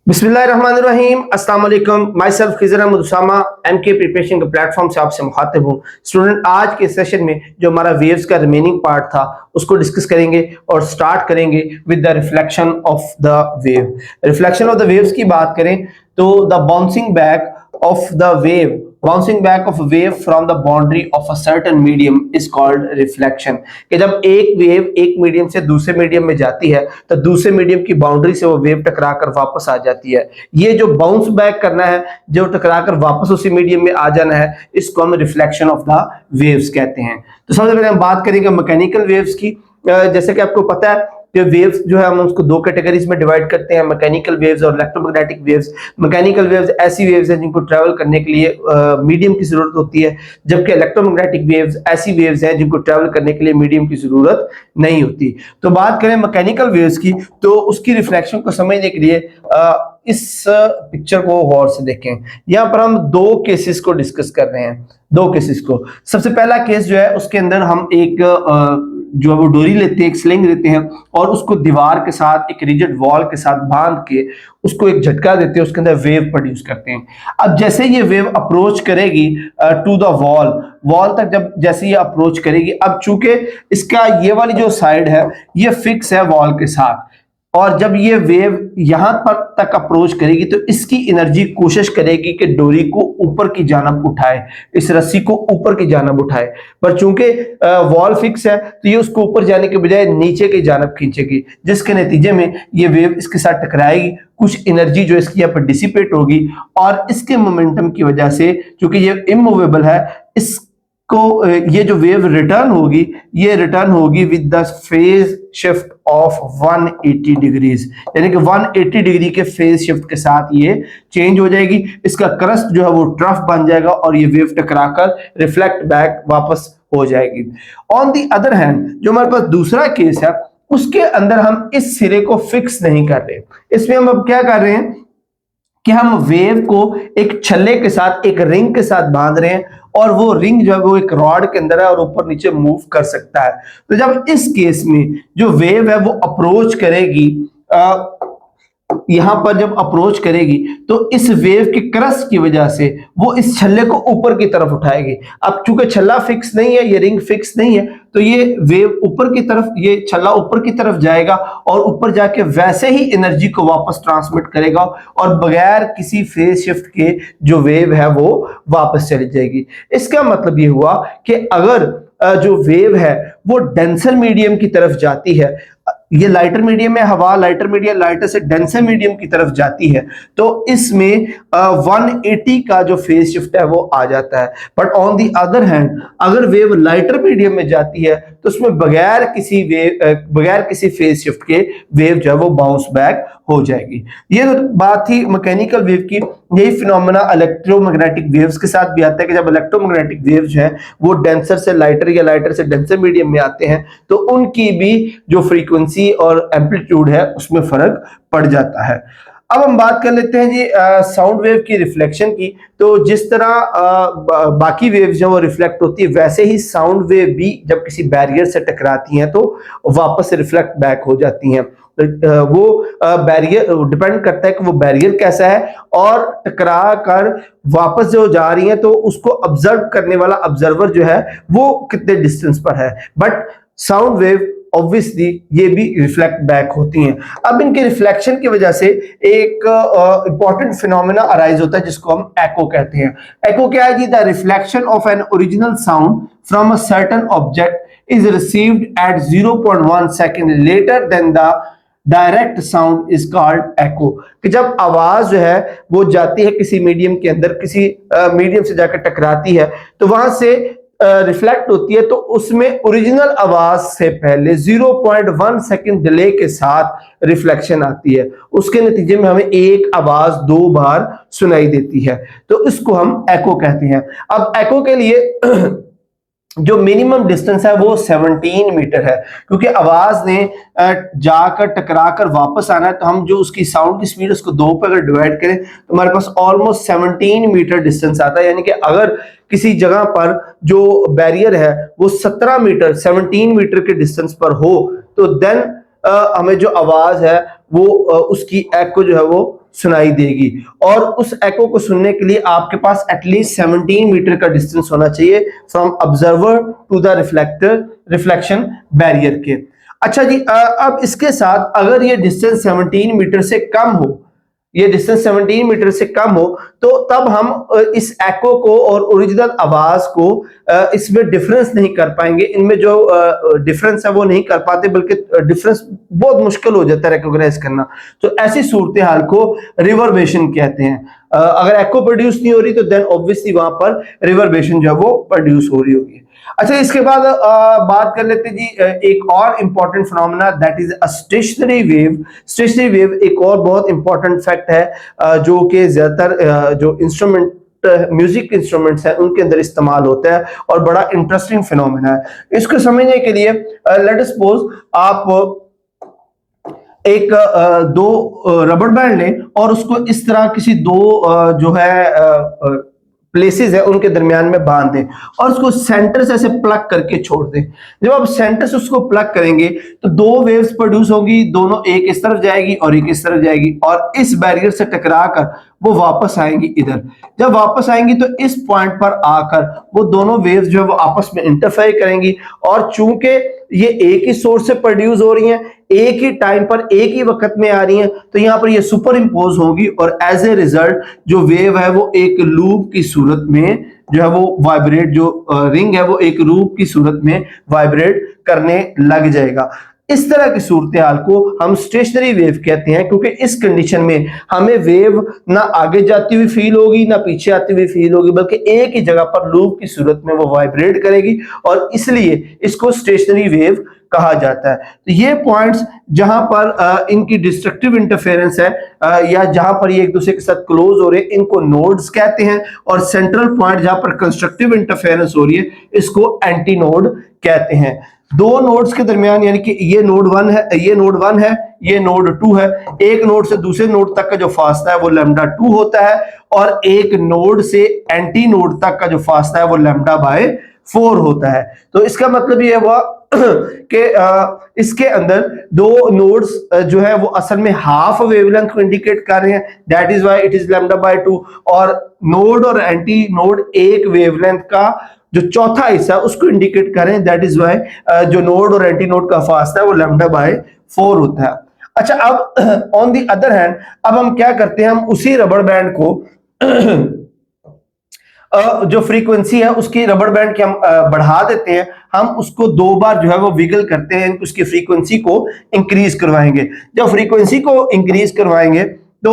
बिस्मिल्लाहिर्रहमानिर्रहीम अस्सलाम वालेकुम। My self Khizar Ahmad Usama MK preparation के प्लेटफॉर्म से आपसे मुखातिब हूँ। स्टूडेंट, आज के सेशन में जो हमारा वेव्स का रिमेनिंग पार्ट था उसको डिस्कस करेंगे और स्टार्ट करेंगे with the reflection of the wave. Reflection of the waves की बात करें तो the bouncing back of the wave, bouncing back of a wave from the boundary of a certain medium is called reflection। कि जब एक wave एक medium से दूसरे मीडियम में जाती है तो दूसरे मीडियम की बाउंड्री से वो वेव टकरा कर वापस आ जाती है। ये जो बाउंस बैक करना है, जो टकरा कर वापस उसी मीडियम में आ जाना है, इसको हम रिफ्लेक्शन ऑफ द वेव्स कहते हैं। तो सबसे पहले हम बात करेंगे मैकेनिकल वेव्स की। जैसे कि आपको पता है कि वेव्स जो है हम उसको दो कैटेगरीज में डिवाइड करते हैं, मैकेनिकल वेव्स और इलेक्ट्रोमैग्नेटिक वेव्स। मैकेनिकल वेव्स ऐसी वेव्स हैं जिनको ट्रैवल करने के लिए मीडियम की जरूरत होती है, जबकि इलेक्ट्रोमैग्नेटिक वेव्स ऐसी वेव्स हैं जिनको ट्रैवल करने के लिए मीडियम की जरूरत नहीं होती। तो बात करें मैकेनिकल वेव्स की, तो उसकी रिफ्लेक्शन को समझने के लिए इस पिक्चर को गौर से देखें। यहाँ पर हम दो केसेस को डिस्कस कर रहे हैं, दो केसेस को। सबसे पहला केस जो है उसके अंदर हम एक जो है वो डोरी लेते हैं, एक स्लिंग लेते हैं और उसको दीवार के साथ एक रिजिड वॉल के साथ बांध के उसको एक झटका देते हैं, उसके अंदर वेव प्रोड्यूस करते हैं। अब जैसे ये वेव अप्रोच करेगी टू द वॉल तक, जब जैसे ये अप्रोच करेगी, अब चूंकि इसका ये वाली जो साइड है ये फिक्स है वॉल के साथ, और जब ये वेव यहां पर तक अप्रोच करेगी तो इसकी एनर्जी कोशिश करेगी कि डोरी को ऊपर की जानब उठाए, इस रस्सी को ऊपर की जानब उठाए। पर चूंकि वॉल फिक्स है तो ये उसको ऊपर जाने के बजाय नीचे की जानब खींचेगी, जिसके नतीजे में ये वेव इसके साथ टकराएगी। कुछ एनर्जी जो इसकी यहाँ पर डिसिपेट होगी और इसके मोमेंटम की वजह से, चूंकि ये इमूवेबल है, इस को ये जो वेव रिटर्न होगी, ये रिटर्न होगी with the phase shift of 180 degrees, यानी कि 180 डिग्री के फेज शिफ्ट के साथ ये चेंज हो जाएगी। इसका क्रस्ट जो है वो ट्रफ बन जाएगा और ये वेव टकराकर रिफ्लेक्ट बैक वापस हो जाएगी। ऑन दी अदर हैंड, जो हमारे पास दूसरा केस है, उसके अंदर हम इस सिरे को फिक्स नहीं कर रहे। इसमें हम अब क्या कर रहे हैं कि हम वेव को एक छल्ले के साथ, एक रिंग के साथ बांध रहे हैं और वो रिंग जो है वो एक रॉड के अंदर है और ऊपर नीचे मूव कर सकता है। तो जब इस केस में जो वेव है वो अप्रोच करेगी, यहां पर जब अप्रोच करेगी तो इस वेव के क्रस्ट की वजह से वो इस छल्ले को ऊपर की तरफ उठाएगी। अब चूंकि छल्ला फिक्स नहीं है, ये रिंग फिक्स नहीं है, तो ये वेव ऊपर की तरफ, ये छल्ला ऊपर की तरफ जाएगा और ऊपर जाके वैसे ही एनर्जी को वापस ट्रांसमिट करेगा और बगैर किसी फेज शिफ्ट के जो वेव है वो वापस चली जाएगी। इसका मतलब ये हुआ कि अगर जो वेव है वो डेंसर मीडियम की तरफ जाती है, ये लाइटर मीडियम में हवा, लाइटर मीडियम लाइटर से डेंसर मीडियम की तरफ जाती है, तो इसमें 180 का जो फेज शिफ्ट है वो आ जाता है। But on the other hand, अगर वेव लाइटर मीडियम में जाती है तो उसमें बगैर किसी फेज शिफ्ट के वेव जो है वो बाउंस बैक हो जाएगी। ये तो बात थी मैकेनिकल वेव की। यही फिनोमेना इलेक्ट्रोमैग्नेटिक वेव्स के साथ भी आता है कि जब इलेक्ट्रोमैग्नेटिक वेव्स हैं वो डेंसर से लाइटर या लाइटर से डेंसर मीडियम में आते हैं तो उनकी भी जो फ्रीक्वेंसी और एम्पलीट्यूड है उसमें फर्क पड़ जाता है। अब हम बात कर लेते हैं जी साउंड वेव की रिफ्लेक्शन की। तो जिस तरह बाकी वेव्स जो वो रिफ्लेक्ट होती है, वैसे ही साउंड वेव भी जब किसी बैरियर से टकराती हैं तो वापस रिफ्लेक्ट बैक हो जाती हैं। वो बैरियर डिपेंड करता है कि वो बैरियर कैसा है और टकरा कर वापस जो जा रही है तो उसको ऑब्जर्व करने वाला ऑब्जर्वर जो है वो कितने डिस्टेंस पर है। बट साउंड वेव ऑब्वियसली ये भी रिफ्लेक्ट बैक होती हैं। अब इनके रिफ्लेक्शन की वजह से एक इंपॉर्टेंट फिनोमेना अराइज होता है जिसको हम एको कहते हैं। एको क्या है जी? The reflection of an original sound from a certain object is received at 0.1 second later than the direct sound is called echo. कि जब आवाज जो है वो जाती है किसी मीडियम के अंदर, किसी मीडियम से जाकर टकराती है तो वहां से रिफ्लेक्ट होती है, तो उसमें ओरिजिनल आवाज से पहले 0.1 सेकंड डिले के साथ रिफ्लेक्शन आती है। उसके नतीजे में हमें एक आवाज दो बार सुनाई देती है, तो इसको हम एको कहते हैं। अब एको के लिए जो मिनिमम डिस्टेंस है वो 17 मीटर है, क्योंकि आवाज ने जाकर टकराकर वापस आना है, तो हम जो उसकी साउंड की स्पीड उसको दो पे अगर डिवाइड करें तो हमारे पास ऑलमोस्ट 17 मीटर डिस्टेंस आता है। यानी कि अगर किसी जगह पर जो बैरियर है वो 17 मीटर के डिस्टेंस पर हो तो देन हमें जो आवाज है वो उसकी एको जो है वो सुनाई देगी। और उस एको को सुनने के लिए आपके पास एटलीस्ट 17 मीटर का डिस्टेंस होना चाहिए from observer to the reflection barrier के। अच्छा जी, अब इसके साथ अगर ये डिस्टेंस 17 मीटर से कम हो, ये डिस्टेंस 17 मीटर से कम हो, तो तब हम इस एको को और ओरिजिनल आवाज को इसमें डिफरेंस नहीं कर पाएंगे। इनमें जो डिफरेंस है वो नहीं कर पाते, बल्कि डिफरेंस बहुत मुश्किल हो जाता है रिकॉग्नाइज करना। तो ऐसी सूरत हाल को रिवर्बेशन कहते हैं। अगर एको प्रोड्यूस नहीं हो रही तो देन ऑब्वियसली वहां पर रिवर्बेशन जो है वो प्रोड्यूस हो रही होगी। अच्छा, इसके बाद बात कर लेते जी एक और important phenomena, that is a stationary wave. Stationary wave एक और बहुत इंपॉर्टेंट फैक्ट है जो कि ज्यादातर जो इंस्ट्रूमेंट म्यूजिक इंस्ट्रूमेंट्स हैं उनके अंदर इस्तेमाल होता है और बड़ा इंटरेस्टिंग फिनोमेना है। इसको समझने के लिए लेट अस सपोज आप एक दो रबड़ बैंड लें और उसको इस तरह किसी दो जो है प्लेसेस है उनके दरमियान में बांध दें और उसको सेंटर से ऐसे प्लग करके छोड़ दें। जब आप सेंटर से उसको प्लग करेंगे तो दो वेव्स प्रोड्यूस होगी, दोनों एक इस तरफ जाएगी और एक इस तरफ जाएगी और इस बैरियर से टकरा कर वो वापस आएंगी इधर। जब वापस आएंगी तो इस पॉइंट पर आकर वो दोनों वेव्स जो है वो आपस में इंटरफेयर करेंगी और चूंकि ये एक ही सोर्स से प्रोड्यूस हो रही हैं, एक ही टाइम पर एक ही वक्त में आ रही हैं, तो यहां पर ये सुपर इंपोज होगी और एज ए रिजल्ट जो वेव है वो एक लूप की सूरत में जो है वो वाइब्रेट, जो रिंग है वो एक लूप की सूरत में वाइब्रेट करने लग जाएगा। इस तरह की सूरत हाल को हम स्टेशनरी वेव कहते हैं, क्योंकि इस कंडीशन में हमें वेव ना आगे जाती हुई फील होगी ना पीछे आती हुई फील होगी, बल्कि एक ही जगह पर लूप की सूरत में वो वाइब्रेट करेगी और इसलिए इसको स्टेशनरी वेव कहा जाता है। तो ये पॉइंट्स जहां पर इनकी डिस्ट्रक्टिव इंटरफेरेंस है या जहां पर ये एक दूसरे के साथ क्लोज हो रहे हैं, इनको नोड्स कहते हैं और सेंट्रल पॉइंट जहां पर कंस्ट्रक्टिव इंटरफेरेंस हो रही है इसको एंटी नोड कहते हैं। दो नोड्स के दरमियान, यानी कि ये नोड 1 है, ये नोड 1 है, ये नोड 2 है, एक नोड से दूसरे नोड तक का जो फासला है वो लैम्डा 2 होता है और एक नोड से एंटी नोड तक का जो फासला है वो लैम्डा बाय 4 होता है। तो इसका मतलब ये हुआ कि इसके अंदर दो नोड्स जो है वो असल में हाफ वेवलेंथ को इंडिकेट कर रहे हैं, that is why it is lambda by 2, और नोड और एंटी नोड एक वेवलेंथ का जो चौथा हिस्सा उसको इंडिकेट कर रहे हैं, दैट इज व्हाई जो नोड और एंटी नोड का फासला है वो लैम्डा बाय 4 होता है। अच्छा, अब ऑन द अदर हैंड अब हम क्या करते हैं, हम उसी रबड़ बैंड को जो फ्रीक्वेंसी है उसकी रबड़ बैंड की हम बढ़ा देते हैं, हम उसको दो बार जो है वो विगल करते हैं, उसकी फ्रीक्वेंसी को इंक्रीज करवाएंगे। जब फ्रीक्वेंसी को इंक्रीज करवाएंगे तो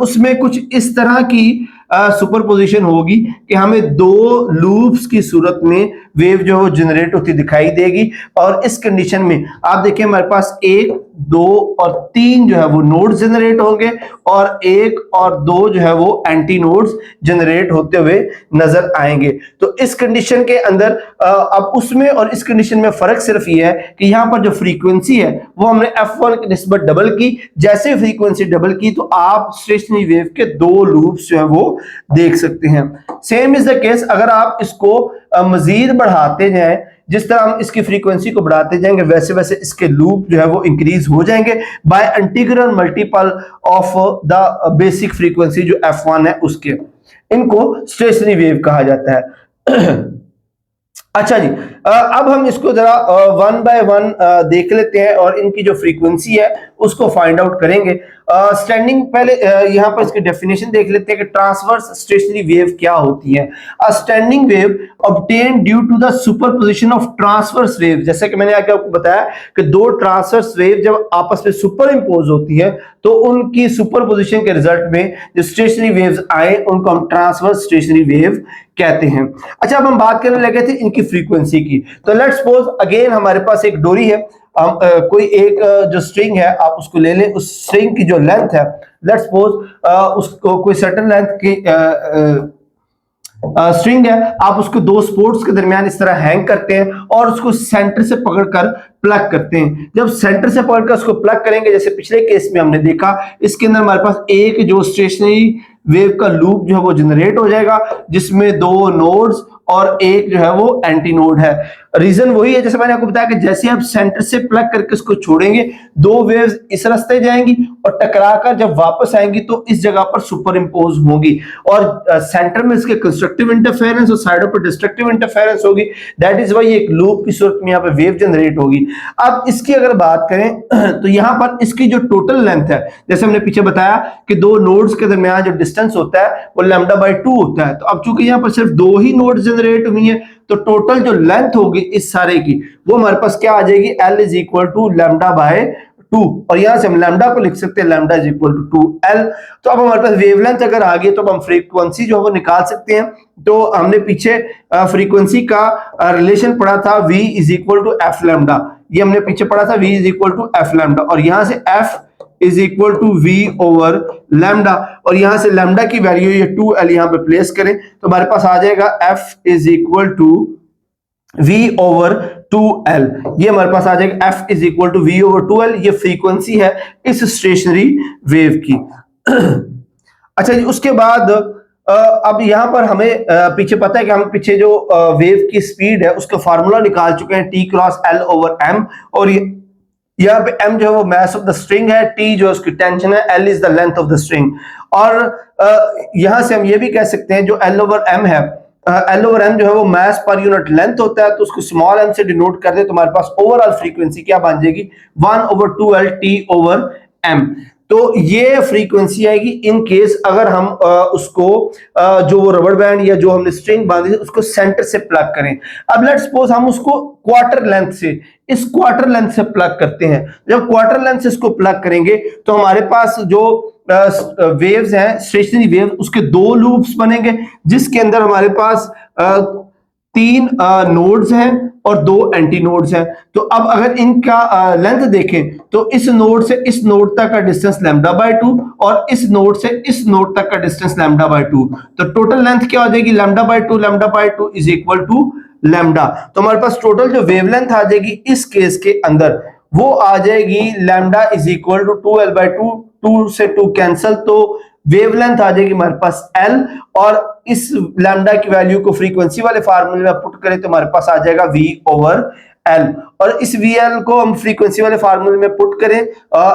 उसमें कुछ इस तरह की सुपरपोजिशन होगी कि हमें दो लूप्स की सूरत में वेव जो है वो जनरेट होती दिखाई देगी। और इस कंडीशन में आप देखिए हमारे पास 1, 2 और 3 जो है वो नोड्स जनरेट होंगे और 1 और 2 जो है वो एंटी नोड्स जनरेट होते हुए नजर आएंगे। तो इस कंडीशन के अंदर अब उसमें और इस कंडीशन में फर्क सिर्फ ये है कि यहाँ पर जो फ्रीक्वेंसी है वो हमने f1 की निस्बत डबल की। जैसे फ्रीक्वेंसी डबल की तो आप स्टेशनरी वेव के दो लूप्स जो है वो देख सकते हैं। सेम इज द केस अगर आप इसको मजीद बढ़ाते जाएं, जिस तरह हम इसकी फ्रीक्वेंसी को बढ़ाते जाएंगे वैसे वैसे इसके लूप जो है वो इंक्रीज हो जाएंगे by integral multiple of the basic frequency जो f1 है उसके। इनको स्टेशनरी वेव कहा जाता है। अच्छा जी, अब हम इसको जरा वन बाय वन देख लेते हैं और इनकी जो फ्रीक्वेंसी है उसको फाइंड आउट करेंगे। स्टैंडिंग पहले यहां पर इसकी डेफिनेशन देख लेते हैं कि ट्रांसवर्स स्टेशनरी वेव क्या होती है। A standing wave obtain due to the superposition of transverse wave. जैसे कि मैंने आगे आपको बताया कि दो ट्रांसवर्स वेव जब आपस में सुपर इंपोज होती है तो उनकी सुपरपोजिशन के रिजल्ट में जो स्टेशनरी वेव्स आए उनको हम ट्रांसवर्स स्टेशनरी वेव कहते हैं। अच्छा, अब हम बात करने लगे थे इनकी फ्रीक्वेंसी की। तो लेट्स सपोज अगेन हमारे पास एक डोरी है, हम कोई एक जो स्ट्रिंग है आप उसको ले लें, उस स्ट्रिंग की जो लेंथ है लेट्स सपोज उसको कोई सर्टेन लेंथ की स्ट्रिंग है, आप उसको दो स्पोर्ट्स के दरमियान इस तरह हैंग करते हैं और उसको सेंटर से पकड़कर प्लग करते हैं। जब सेंटर से पकड़कर उसको प्लग करेंगे जैसे पिछले केस में हमने देखा, इसके अंदर हमारे पास एक जो स्टेशनरी वेव का लूप जो है वो जनरेट हो जाएगा जिसमें दो नोड्स और एक जो है वो एंटी नोड है। रीजन वही है, जैसे मैंने आपको बताया कि जैसे आप सेंटर से प्लग करके इसको छोड़ेंगे, दो वेव्स इस रास्ते जाएंगी और टकराकर जब वापस आएंगी तो इस जगह पर सुपर इंपोज होंगी और सेंटर में इसके कंस्ट्रक्टिव इंटरफेरेंस और साइडों पर डिस्ट्रक्टिव इंटरफेरेंस होगी। दैट इज वाई एक लूप की सूरत में यहाँ पे वेव जनरेट होगी। अब इसकी अगर बात करें तो यहाँ पर इसकी जो टोटल लेंथ है, जैसे हमने पीछे बताया कि दो नोड्स के दरमियान जो डिस्टेंस होता है वो λ/2 होता है। तो अब चूंकि यहाँ पर सिर्फ दो ही नोड्स जनरेट हुई है तो टोटल जो लेंथ होगी इस सारे की वो हमारे पास क्या आ जाएगी, L इज इक्वल टू λ/2 और यहां से हम लैम्डा को लिख सकते हैं λ इज इक्वल टू 2L। तो अब हमारे पास वेवलेंथ अगर आ गई तो अब हम फ्रीक्वेंसी जो है वो निकाल सकते हैं। तो हमने पीछे फ्रीक्वेंसी का रिलेशन पढ़ा था V is equal to F lambda, ये हमने पीछे पढ़ा था V is equal to F lambda और यहां से F is equal to V over lambda और यहां से लैम्डा की वैल्यू ये 2L यहां पे प्लेस करें तो हमारे पास आ जाएगा F is equal to V over 2L, ये हमारे पास आ जाएगा F is equal to V over 2L। ये फ्रीक्वेंसी है इस स्टेशनरी वेव की। अच्छा जी, उसके बाद अब यहां पर हमें पीछे पता है कि हम पीछे जो वेव की स्पीड है उसका फार्मूला निकाल चुके हैं T cross L over M और यहाँ पे M जो है वो मास ऑफ द स्ट्रिंग है, T जो उसकी टेंशन है, L is the length of the string और यहां से हम ये भी कह सकते हैं जो L ओवर M है, L ओवर M जो है वो मास पर यूनिट लेंथ होता है तो उसको स्मॉल m से डिनोट कर दे तो हमारे पास ओवरऑल फ्रीक्वेंसी क्या बन जाएगी 1 over 2L T over M। तो ये फ्रीक्वेंसी आएगी इन केस अगर हम उसको जो वो रबर बैंड या जो हमने स्ट्रिंग बांधी है उसको सेंटर से प्लग करें। अब लेट्स सपोज हम उसको क्वार्टर लेंथ से, इस क्वार्टर लेंथ से प्लग करते हैं। जब क्वार्टर लेंथ से इसको प्लग करेंगे तो हमारे पास जो वेव्स हैं स्टेशनरी वेव उसके दो लूप्स बनेंगे जिसके अंदर हमारे पास तीन नोड्स हैं और दो एंटी नोड्स हैं। तो अब अगर इनका लेंथ देखें तो इस नोड से इस नोड तक का डिस्टेंस λ/2 और इस नोड से इस नोड तक का डिस्टेंस λ/2। तो टोटल लेंथ क्या हो जाएगी λ/2 इज इक्वल टू लैम्डा। तो हमारे पास टोटल जो वेवलेंथ आ जाएगी इस केस के अंदर वो आ जाएगी λ इज इक्वल टू 2L/2, 2 से 2 कैंसल तो वेवलेंथ आ जाएगी हमारे पास L और इस लैम्डा की वैल्यू को फ्रीक्वेंसी वाले फार्मूले में पुट करें तो हमारे पास आ जाएगा V ओवर L और इस VL को हम फ्रीक्वेंसी वाले फार्मूले में पुट करें,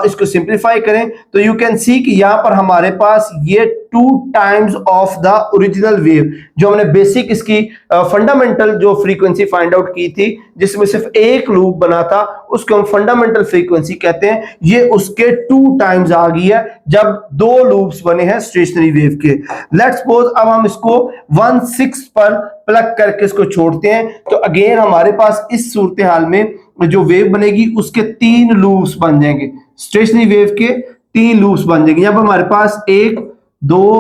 इसको सिंपलीफाई करें तो यू कैन सी कि यहां पर हमारे पास ये 2 times of the original wave जो हमने बेसिक इसकी फंडामेंटल जो फ्रीक्वेंसी फाइंड आउट की थी जिसमें सिर्फ एक लूप बना था उसको हम फंडामेंटल फ्रीक्वेंसी कहते हैं। ये उसके 2 टाइम्स आ गई है जब दो लूप्स बने हैं स्टेशनरी वेव के। लेट्स सपोज अब हम इसको 1/6 पर प्लग करके इसको छोड़ते हैं तो अगेन हमारे पास इस सूरत हाल में जो वेव बनेगी उसके 3 लूप्स बन जाएंगे, स्टेशनरी वेव के 3 लूप्स बन जाएंगे। यहां पर हमारे पास 1 2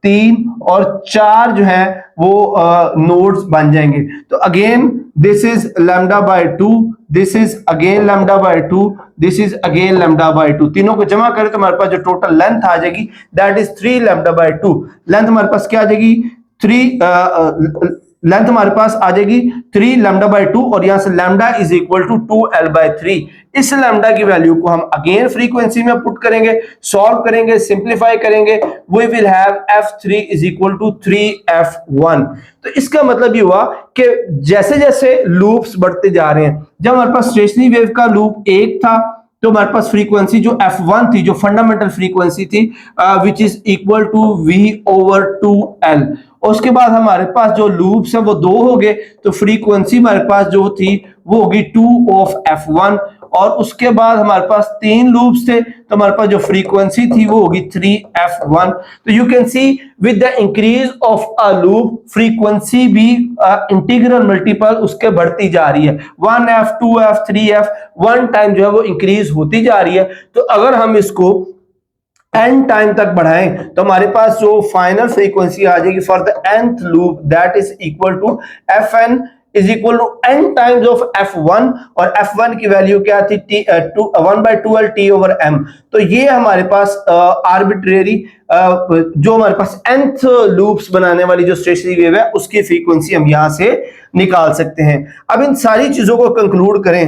3 और 4 जो है वो नोड्स बन जाएंगे। तो again this is λ/2, this is again λ/2, this is again λ/2, तीनों को जमा करें तो हमारे पास जो टोटल लेंथ आ जाएगी दैट इज 3 λ/2। लेंथ हमारे पास क्या आ जाएगी 3 लेंथ हमारे पास आ जाएगी 3 λ/2 और यहां से lambda is equal to 2L/3। इस लैम्डा की वैल्यू को हम अगेन फ्रीक्वेंसी में पुट करेंगे, सॉल्व करेंगे, सिंपलीफाई करेंगे, we will have F3 is equal to 3F1। तो इसका मतलब ये हुआ कि जैसे जैसे लूप्स बढ़ते जा रहे हैं, जब हमारे पास स्टेशनरी वेव का लूप 1 था तो हमारे पास फ्रीक्वेंसी जो F1 थी जो फंडामेंटल फ्रीक्वेंसी थी which is equal to V over 2L और उसके बाद हमारे पास जो लूप्स है वो 2 हो गए तो फ्रीक्वेंसी हमारे पास जो थी वो होगी 2 ऑफ F1 और उसके बाद हमारे पास 3 लूप्स थे तो हमारे पास जो फ्रीक्वेंसी थी वो होगी 3F1। तो you can C with the increase of a loop frequency भी इंटीग्रल मल्टीपल उसके बढ़ती जा रही है, 1F 2F 3F 1 टाइम जो है वो इंक्रीज होती जा रही है। तो अगर हम इसको n टाइम तक बढ़ाएं तो हमारे पास जो फाइनल फ्रीक्वेंसी आ जाएगी for the nth loop that is equal to Fn is equal to n times of F1 और F1 की वैल्यू क्या थी 1/2L T ओवर M। तो ये हमारे पास आर्बिट्रेरी जो हमारे पास nth लूप्स बनाने वाली जो स्टेशनरी वेव है उसकी फ्रीक्वेंसी हम यहां से निकाल सकते हैं। अब इन सारी चीजों को कंक्लूड करें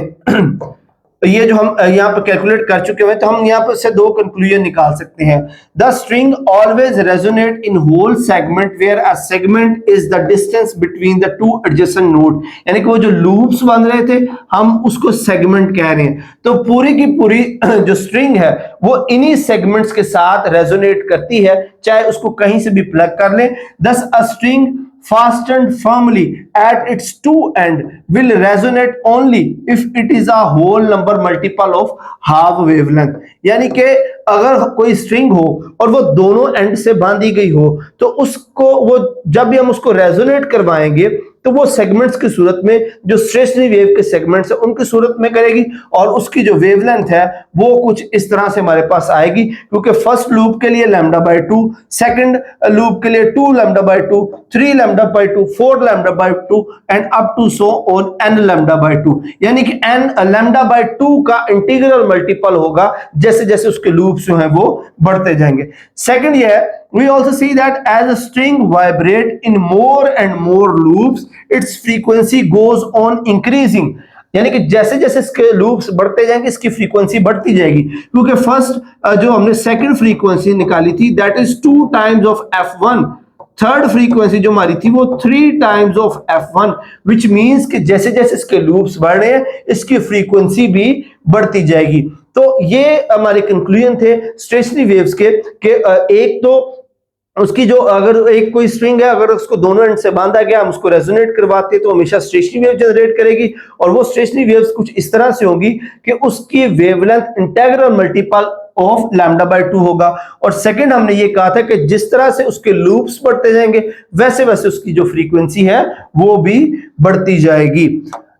ये जो हम यहाँ पर कैलकुलेट कर चुके हैं, तो हम यहाँ पर से दो कंक्लूजन निकाल सकते हैं। The string always resonate in whole segment where a segment is the distance between the two adjacent node, यानी कि वो जो लूप्स बन रहे थे हम उसको सेगमेंट कह रहे हैं। तो पूरी की पूरी जो स्ट्रिंग है वो इन्हीं सेगमेंट्स के साथ रेजोनेट करती है, चाहे उसको कहीं से भी प्लग कर लें। दस a string fastened firmly at its two end will resonate only if it is a whole number multiple of half wavelength, यानी कि अगर कोई स्ट्रिंग हो और वो दोनों एंड से बांधी गई हो तो उसको वो जब भी हम उसको रेजोनेट करवाएंगे तो वो सेगमेंट्स की सूरत में जो स्टेशनरी वेव के सेगमेंट्स है उनकी सूरत में करेगी, और उसकी जो वेवलेंथ है वो कुछ इस तरह से हमारे पास आएगी, क्योंकि फर्स्ट लूप के लिए λ/2, सेकंड लूप के लिए 2 λ/2, 3 λ/2, 4 λ/2 and up to so on n λ/2, यानी कि n λ/2 का इंटीग्रल मल्टीपल होगा जैसे जैसे उसके लूप्स जो हैं वो बढ़ते जाएंगे। सेकंड ये है, we also see that as a string vibrate in more and more loops its frequency goes on increasing, यानी कि जैसे जैसे इसके लूप्स बढ़ते जाएंगे इसकी फ्रीक्वेंसी बढ़ती जाएगी, क्योंकि फर्स्ट जो हमने सेकंड फ्रीक्वेंसी निकाली थी that is 2 times of f1, third frequency जो हमारी थी वो 3 times of f1, which means कि जैसे जैसे इसके लूप्स बढ़ रहे हैं इसकी फ्रीक्वेंसी भी बढ़ती जाएगी। तो ये हमारे कंक्लूजन थे स्टेशनरी वेव्स के एक तो उसकी जो अगर एक कोई स्ट्रिंग है अगर उसको दोनों एंड से बांधा गया हम उसको रेजोनेट करवाते हैं तो हमेशा स्टेशनरी वेव जनरेट करेगी, और वो स्टेशनरी वेव्स कुछ इस तरह से होंगी कि उसकी वेवलेंथ इंटीग्रल मल्टीपल ऑफ λ/2 होगा। और सेकंड हमने ये कहा था कि जिस तरह से उसके लूप्स बढ़ते जाएंगे वैसे वैसे उसकी जो फ्रीक्वेंसी है वो भी बढ़ती जाएगी।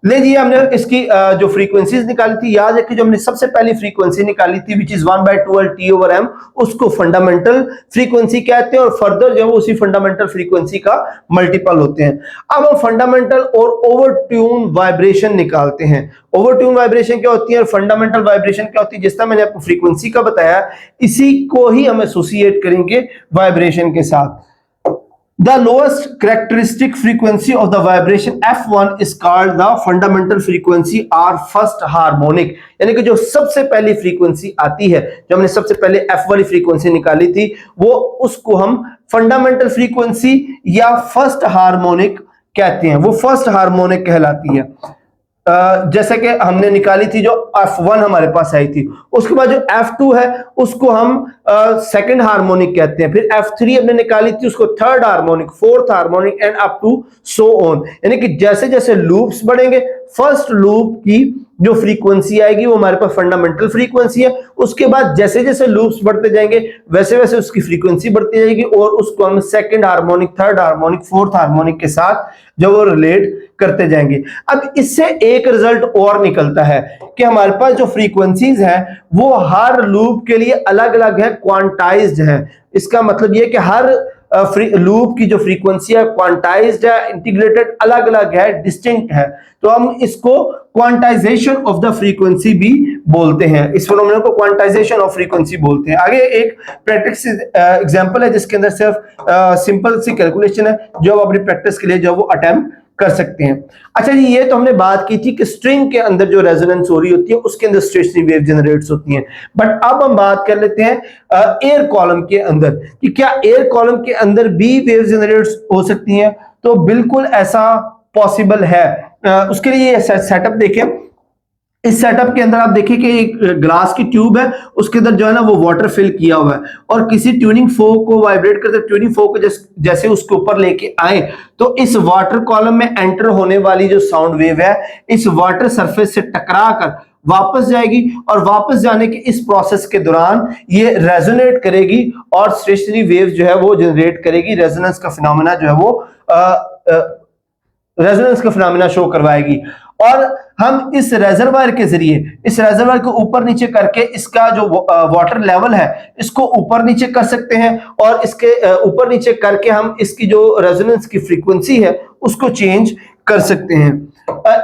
लीजिए हमने इसकी जो फ्रीक्वेंसीज निकाली थी, याद रखिए जो हमने सबसे पहली फ्रीक्वेंसी निकाली थी विच इज 1/12 T/m, उसको फंडामेंटल फ्रीक्वेंसी कहते हैं, और फर्दर जो है उसी फंडामेंटल फ्रीक्वेंसी का मल्टीपल होते हैं। अब हम फंडामेंटल और ओवर ट्यून वाइब्रेशन निकालते हैं। ओवर ट्यून वाइब्रेशन क्या होती है और फंडामेंटल वाइब्रेशन क्या होती है, जिस तरह मैंने आपको फ्रीक्वेंसी का बताया इसी को ही हम एसोसिएट करेंगे वाइब्रेशन के साथ। The lowest characteristic frequency of the vibration f1 is called the fundamental frequency or first harmonic, यानी कि जो सबसे पहली फ्रीक्वेंसी आती है, जो हमने सबसे पहले f वाली फ्रीक्वेंसी निकाली थी वो उसको हम फंडामेंटल फ्रीक्वेंसी या फर्स्ट हार्मोनिक कहते हैं, वो फर्स्ट हार्मोनिक कहलाती है। जैसे कि हमने निकाली थी जो f1 हमारे पास आई थी, उसके बाद जो f2 है उसको हम सेकंड हार्मोनिक कहते हैं, फिर f3 हमने निकाली थी उसको third harmonic, fourth harmonic and up to so on, यानी कि जैसे जैसे लूप्स बढ़ेंगे फर्स्ट लूप की जो फ्रीक्वेंसी आएगी वो हमारे पास फंडामेंटल फ्रीक्वेंसी है, उसके बाद जैसे जैसे लूप्स बढ़ते जाएंगे वैसे वैसे उसकी फ्रीक्वेंसी बढ़ती जाएगी और उसको हम second harmonic, third harmonic, fourth harmonic के साथ जब वो रिलेट करते जाएंगे। अब इससे एक रिजल्ट और निकलता है कि हमारे पास जो फ्रीक्वेंसीज हैं वो हर लूप के लिए अलग अलग है, क्वांटाइज्ड है। इसका मतलब ये कि हर लूप की जो फ्रीक्वेंसी है क्वांटाइज्ड है, इंटीग्रेटेड अलग अलग है, डिस्टिंक्ट है, तो हम इसको क्वांटाइजेशन ऑफ द फ्रीक्वेंसी भी बोलते हैं, इस फिनोमेनन को क्वांटाइजेशन ऑफ फ्रीक्वेंसी बोलते हैं। आगे एक प्रैक्टिस एग्जांपल है जिसके अंदर सिर्फ सिंपल सी कैलकुलेशन है जो आप अपनी प्रैक्टिस के लिए जो वो अटेम्प्ट कर सकते हैं। अच्छा जी, ये तो हमने बात की थी कि स्ट्रिंग के अंदर जो रेजोनेंस हो रही होती है उसके अंदर स्टेशनरी वेव जनरेट्स होती हैं, बट अब हम बात कर लेते हैं एयर कॉलम के अंदर कि क्या एयर कॉलम के अंदर भी वेव जनरेट्स हो सकती हैं। तो बिल्कुल ऐसा पॉसिबल है। उसके लिए सेटअप देखें। इस सेटअप के अंदर आप देखिए कि एक ग्लास की ट्यूब है, उसके अंदर जो है ना वो वाटर फिल किया हुआ है, और किसी ट्यूनिंग फोक को वाइब्रेट करते ट्यूनिंग फोक को जैसे उसके ऊपर लेके आए तो इस वाटर कॉलम में एंटर होने वाली जो साउंड वेव है इस वाटर सरफेस से टकरा कर वापस जाएगी, और वापस जाने के इस प्रोसेस के दौरान ये रेजोनेट करेगी और स्टेशनरी वेव जो है वो जनरेट करेगी। रेजोनेंस का फिनोमेना जो है वो रेजोनेंस का फिनोमेना शो करवाएगी, और हम इस रेजरवायर के जरिए इस रेजरवायर को ऊपर नीचे करके इसका जो वाटर लेवल है इसको ऊपर नीचे कर सकते हैं, और इसके ऊपर नीचे करके हम इसकी जो रेजोनेंस की फ्रीक्वेंसी है उसको चेंज कर सकते हैं।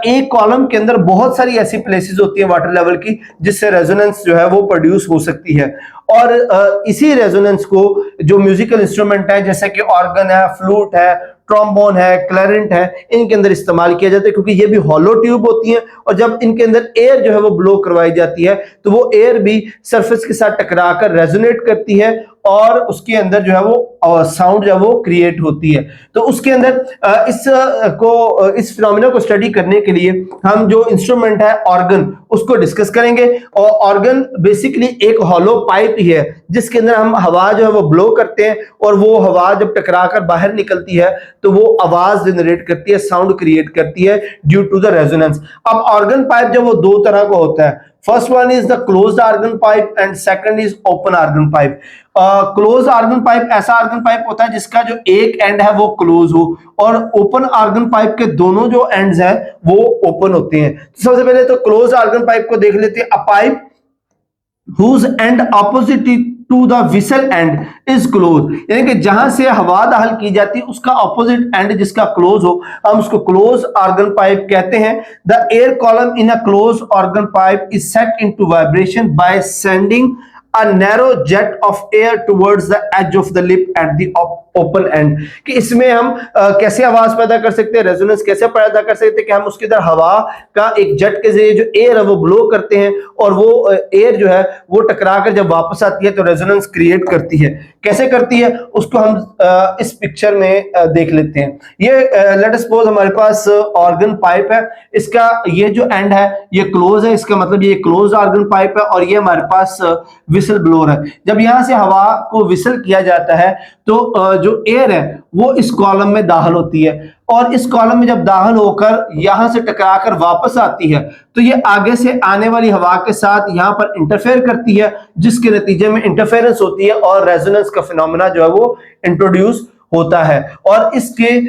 एक कॉलम के अंदर बहुत सारी ऐसी प्लेसेस होती हैं वाटर लेवल की जिससे रेजोनेंस जो है वो प्रोड्यूस हो सकती है, और इसी रेजोनेंस को जो म्यूजिकल इंस्ट्रूमेंट है जैसे कि ऑर्गन है, फ्लूट है, ट्रॉम्बोन है, क्लैरिनेट है, इनके अंदर इस्तेमाल किया जाता है, क्योंकि ये भी हॉलो ट्यूब होती हैं और जब इनके अंदर एयर जो है वो ब्लो करवाई जाती है तो वो एयर भी सरफेस के साथ टकराकर रेजोनेट करती है और उसके अंदर जो है वो साउंड जो है वो क्रिएट होती है। तो उसके अंदर इस फिनोमेना को स्टडी करने के लिए हम जो इंस्ट्रूमेंट है ऑर्गन उसको डिस्कस करेंगे। और ऑर्गन बेसिकली एक हॉलो पाइप ही है जिसके अंदर हम हवा जो है वो ब्लो करते हैं और वो हवा जब टकराकर बाहर निकलती है तो वो आवाज जनरेट करती है, साउंड क्रिएट करती है ड्यू टू द रेजोनेंस। अब ऑर्गन पाइप जो वो दो तरह का होता है, first one is the closed organ pipe and second is open organ pipe. Close organ pipe ऐसा ऑर्गन पाइप होता है जिसका जो एक एंड है वो क्लोज हो और ओपन ऑर्गन पाइप के दोनों जो एंड्स हैं वो ओपन होते हैं। तो सबसे पहले तो क्लोज ऑर्गन पाइप को देख लेते हैं। अ pipe whose end opposite to the whistle end is closed, यानी कि जहां से हवा दाखिल की जाती है उसका ऑपोजिट एंड जिसका क्लोज हो हम उसको क्लोज ऑर्गन पाइप कहते हैं। The air column in a close organ pipe is set into vibration by sending a narrow jet of air towards the edge of the lip at the open end। कि इसमें हम कैसे आवाज पैदा कर सकते हैं, रेजोनेंस कैसे पैदा कर सकते हैं कि हम उसके अंदर हवा का एक जेट के जरिए जो एयर है वो ब्लो करते हैं और वो एयर जो है वो टकराकर जब वापस आती है तो रेजोनेंस क्रिएट करती है। कैसे करती है उसको हम इस पिक्चर में देख लेते हैं। ये लेट अस सपोज हमारे पास ऑर्गन पाइप है, इसका ये जो एंड है ये क्लोज है, इसका मतलब ये क्लोज ऑर्गन पाइप है और ये हमारे पास विसल ब्लोअर है। जब यहां से हवा को विसल किया जाता है तो जो एयर है वो इस कॉलम में दाखिल होती है और इस कॉलम में जब दाखिल होकर यहां से टकराकर वापस आती है तो ये आगे से आने वाली हवा के साथ यहां पर इंटरफेयर करती है जिसके नतीजे में इंटरफेरेंस होती है और रेजोनेंस का फिनोमेना जो है वो इंट्रोड्यूस होता है। और इसके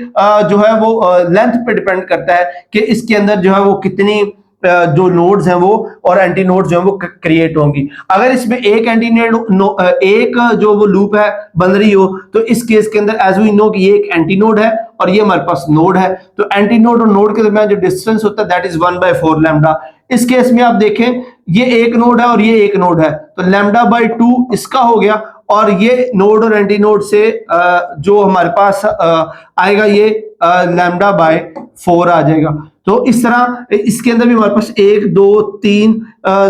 जो है वो लेंथ पे डिपेंड करता है कि इसके अंदर जो है वो कितनी जो नोड्स हैं वो और एंटी नोड्स जो है वो क्रिएट होंगी। अगर इसमें एक एंटी नोड एक जो वो लूप है बन रही हो तो इस केस के अंदर एज वी नो कि ये एक एंटी नोड है और ये हमारे पास नोड है, तो एंटी नोड और नोड के दरमियान जो डिस्टेंस होता है दैट इज 1/4 लैम्डा। इस केस में आप देखें ये एक नोड है और ये एक नोड है तो λ/2 इसका हो गया और ये नोड और एंटी नोड से जो हमारे पास आएगा ये λ/4 आ जाएगा। तो इस तरह इसके अंदर भी हमारे पास 1 2 3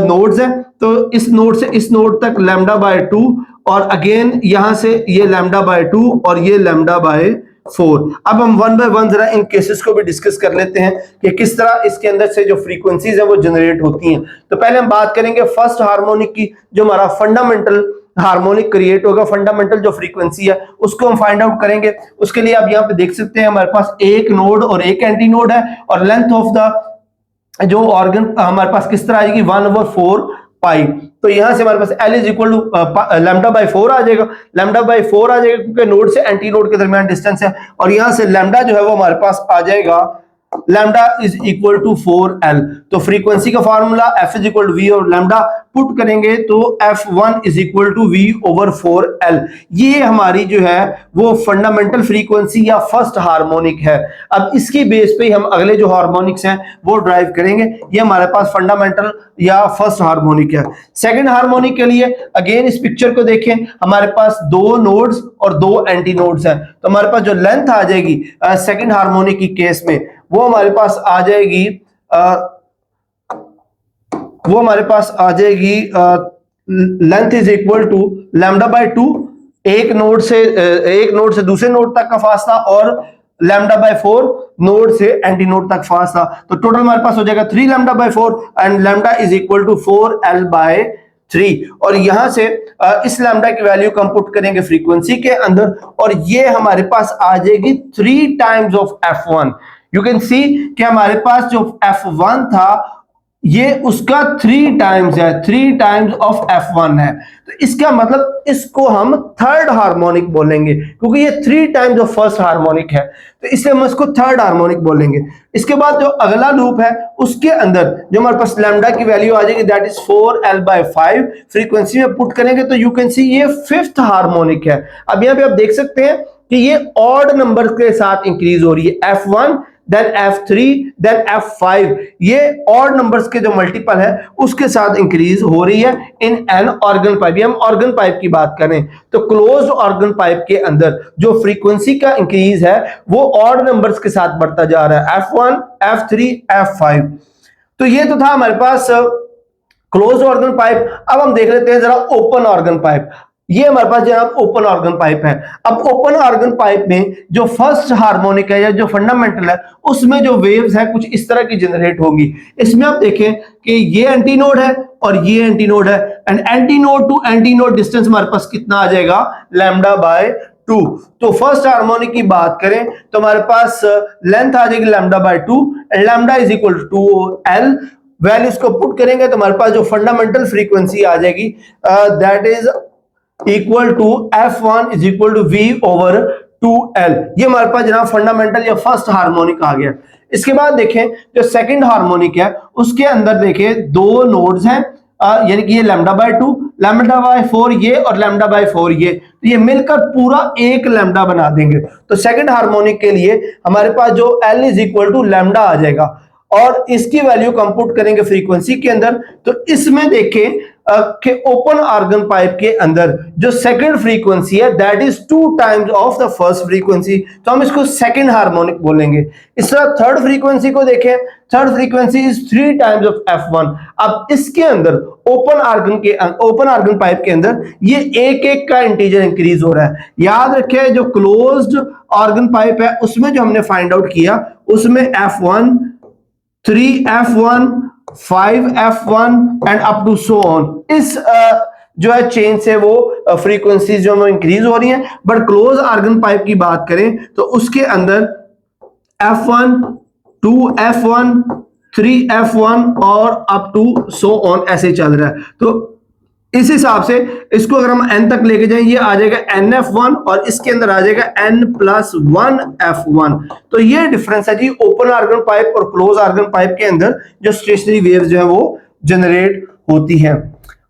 नोड्स हैं तो इस नोड से इस नोड तक λ/2 और अगेन यहां से ये λ/2 और ये λ/4। अब हम 1 बाय 1 जरा इन केसेस को भी डिस्कस कर लेते हैं कि किस तरह इसके अंदर से जो फ्रीक्वेंसीज है वो जनरेट होती हैं। तो पहले हम बात करेंगे फर्स्ट हार्मोनिक की, जो हमारा फंडामेंटल हार्मोनिक क्रिएट होगा, फंडामेंटल जो फ्रीक्वेंसी है उसको हम फाइंड आउट करेंगे। उसके लिए आप यहाँ पे देख सकते हैं हमारे पास एक नोड और एक एंटी नोड है और लेंथ ऑफ द जो ऑर्गन हमारे पास किस तरह आएगी 1/4 पाई। तो यहां से हमारे पास L इज इक्वल टू λ/4 आ जाएगा, λ/4 आ जाएगा क्योंकि नोड से एंटी नोड के दरमियान डिस्टेंस है और यहां से लैम्डा जो है वो हमारे पास आ जाएगा lambda is equal to 4L। तो फ्रीक्वेंसी का formula F is equal to V और लैम्डा पुट करेंगे तो F1 is equal to V/4L। ये हमारी जो है वो फंडामेंटल फ्रीक्वेंसी या फर्स्ट हार्मोनिक है। अब इसकी बेस पे हम अगले जो हार्मोनिक्स हैं वो ड्राइव करेंगे। ये हमारे पास फंडामेंटल या फर्स्ट हार्मोनिक है। सेकंड हार्मोनिक के लिए अगेन इस पिक्चर को देखें, हमारे पास दो नोड्स और दो एंटी नोड्स हैं तो हमारे पास जो लेंथ आ जाएगी सेकंड हार्मोनिक की केस में वो हमारे पास आ जाएगी लेंथ इज इक्वल टू λ/2 एक नोड से दूसरे नोड तक का फासला और λ/4 नोड से एंटी नोड तक फासला। तो टोटल हमारे पास हो जाएगा 3 λ/4 and lambda is equal to 4L/3। और यहां से इस लैम्डा की वैल्यू को हम पुट करेंगे फ्रीक्वेंसी के अंदर और ये हमारे पास आ जाएगी 3 times of F1। You can see कि हमारे पास जो F1 था ये उसका 3 टाइम्स है, 3 टाइम्स ऑफ F1 है। तो इसका मतलब इसको हम थर्ड हार्मोनिक बोलेंगे क्योंकि ये 3 टाइम्स ऑफ फर्स्ट हार्मोनिक है तो इसलिए हम इसको थर्ड हार्मोनिक बोलेंगे। इसके बाद जो अगला लूप है उसके अंदर जो हमारे पास लैम्डा की वैल्यू आ जाएगी दैट इज 4L/5 फ्रीक्वेंसी में पुट करेंगे तो यू कैन सी ये फिफ्थ हार्मोनिक है। अब यहाँ पे आप देख सकते हैं कि ये ऑड नंबर के साथ इंक्रीज हो रही है। F1 then F3, then F5। ये ऑड नंबर्स के जो मल्टीपल है उसके साथ इंक्रीज हो रही है इन एन ऑर्गन पाइप। ये हम ऑर्गन पाइप की बात करें तो क्लोज्ड ऑर्गन पाइप के अंदर जो फ्रीक्वेंसी का इंक्रीज है वो ऑड नंबर्स के साथ बढ़ता जा रहा है, F1, F3, F5। तो ये तो था हमारे पास क्लोज ऑर्गन पाइप। अब हम देख लेते हैं जरा ओपन ऑर्गन पाइप। ये हमारे पास जनाब ओपन ऑर्गन पाइप है। अब ओपन ऑर्गन पाइप में जो फर्स्ट हार्मोनिक है या जो फंडामेंटल है उसमें जो वेव्स है कुछ इस तरह की जनरेट होगी। इसमें आप देखें कि ये एंटी नोड है और ये एंटी नोड है, and anti node to anti node distance हमारे पास कितना आ जाएगा, लैम्डा बाय 2। तो फर्स्ट हार्मोनिक की बात करें तो हमारे पास लेंथ आ जाएगी lambda by 2 and lambda is equal to L. Values को पुट करेंगे तो हमारे पास जो फंडामेंटल फ्रीक्वेंसी आ जाएगी that is equal to F1 is equal to V over 2L। ये हमारे पास जनाब फंडामेंटल या फर्स्ट हार्मोनिक आ गया। इसके बाद देखें जो सेकंड हार्मोनिक है उसके अंदर देखें दो नोड्स हैं, यानी कि ये लैम्डा बाय 2, लैम्डा बाय 4 ये और लैम्डा बाय 4 ये, तो ये मिलकर पूरा एक लैम्डा बना देंगे। तो सेकंड हार्मोनिक के लिए हमारे पास जो L is equal to lambda आ जाएगा और इसकी वैल्यू कंप्यूट करेंगे फ्रीक्वेंसी के अंदर। तो इसमें देखें कि ओपन ऑर्गन पाइप के अंदर जो सेकंड फ्रीक्वेंसी है that is 2 times of the first frequency, तो हम इसको सेकंड हार्मोनिक बोलेंगे। इस तरह थर्ड फ्रीक्वेंसी को देखें, third frequency is 3 times of F1। अब इसके अंदर ओपन ऑर्गन पाइप के अंदर ये एक एक का इंटीजर इंक्रीज हो रहा है। याद रखें जो क्लोज्ड ऑर्गन पाइप है उसमें जो हमने फाइंड आउट किया उसमें F1, 3F1, 5F1 and up to so on, इस जो है चेन से वो फ्रीक्वेंसीज जो इंक्रीज हो रही हैं। बट क्लोज ऑर्गन पाइप की बात करें तो उसके अंदर F1, 2F1, 3F1 और अप टू सो ऑन ऐसे चल रहा है। तो इस हिसाब से इसको अगर हम n तक लेके जाएं ये आ जाएगा NF1 और इसके अंदर आ जाएगा N+1F1। तो ये डिफरेंस है जी ओपन ऑर्गन पाइप और क्लोज ऑर्गन पाइप के अंदर जो स्टेशनरी वेव्स जो है वो जनरेट होती हैं।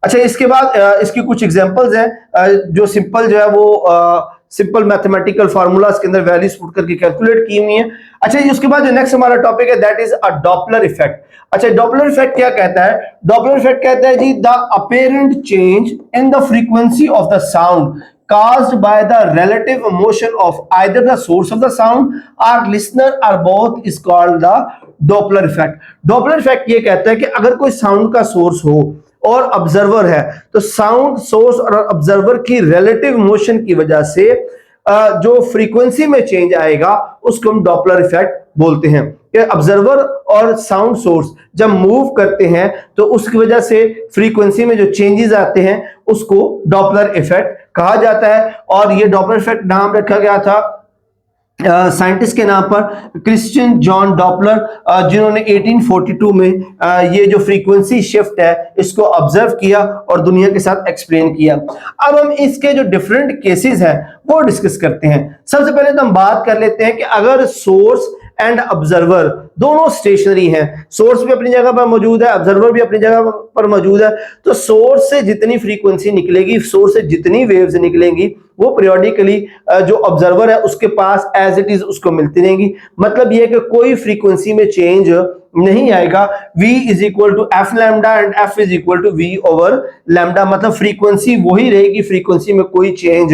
अच्छा, इसके बाद इसकी कुछ एग्जांपल्स हैं जो सिंपल जो है वो सिंपल मैथमेटिकल फार्मूलाज के अंदर वैल्यूज पुट करके कैलकुलेट की हुई है। अच्छा, उसके बाद जो नेक्स्ट हमारा टॉपिक है that is a Doppler effect. अच्छा, डॉपलर इफेक्ट क्या कहता है? डॉपलर इफेक्ट कहता है जी the apparent change in the frequency of the sound caused by the relative motion of either the source of the sound or listener or both is called the Doppler effect। Doppler effect ये कहता है कि अगर कोई sound का source हो और observer है तो साउंड सोर्स और ऑब्जर्वर की रिलेटिव मोशन की वजह से जो फ्रीक्वेंसी में चेंज आएगा उसको हम डॉपलर इफेक्ट बोलते हैं। कि ऑब्जर्वर और साउंड सोर्स जब मूव करते हैं तो उसकी वजह से फ्रीक्वेंसी में जो चेंजेस आते हैं उसको डॉपलर इफेक्ट कहा जाता है। और ये डॉपलर इफेक्ट नाम रखा गया था साइंटिस्ट के नाम पर, क्रिश्चियन जॉन डॉपलर, जिन्होंने 1842 में ये जो फ्रीक्वेंसी शिफ्ट है इसको ऑब्जर्व किया और दुनिया के साथ एक्सप्लेन किया। अब हम इसके जो डिफरेंट केसेस हैं वो डिस्कस करते हैं। सबसे पहले तो हम बात कर लेते हैं कि अगर सोर्स एंड ऑब्जर्वर दोनों स्टेशनरी हैं, सोर्स भी अपनी जगह पर मौजूद है, ऑब्जर्वर भी अपनी जगह पर मौजूद है, तो सोर्स से जितनी फ्रीक्वेंसी निकलेगी, सोर्स से जितनी वेव्स निकलेंगी वो पीरियोडिकली जो ऑब्जर्वर है उसके पास एज इट इज उसको मिलती रहेंगी। मतलब ये कि कोई फ्रीक्वेंसी में चेंज नहीं आएगा। V is equal to F lambda and F is equal to V over lambda, मतलब फ्रीक्वेंसी वही रहेगी, फ्रीक्वेंसी में कोई चेंज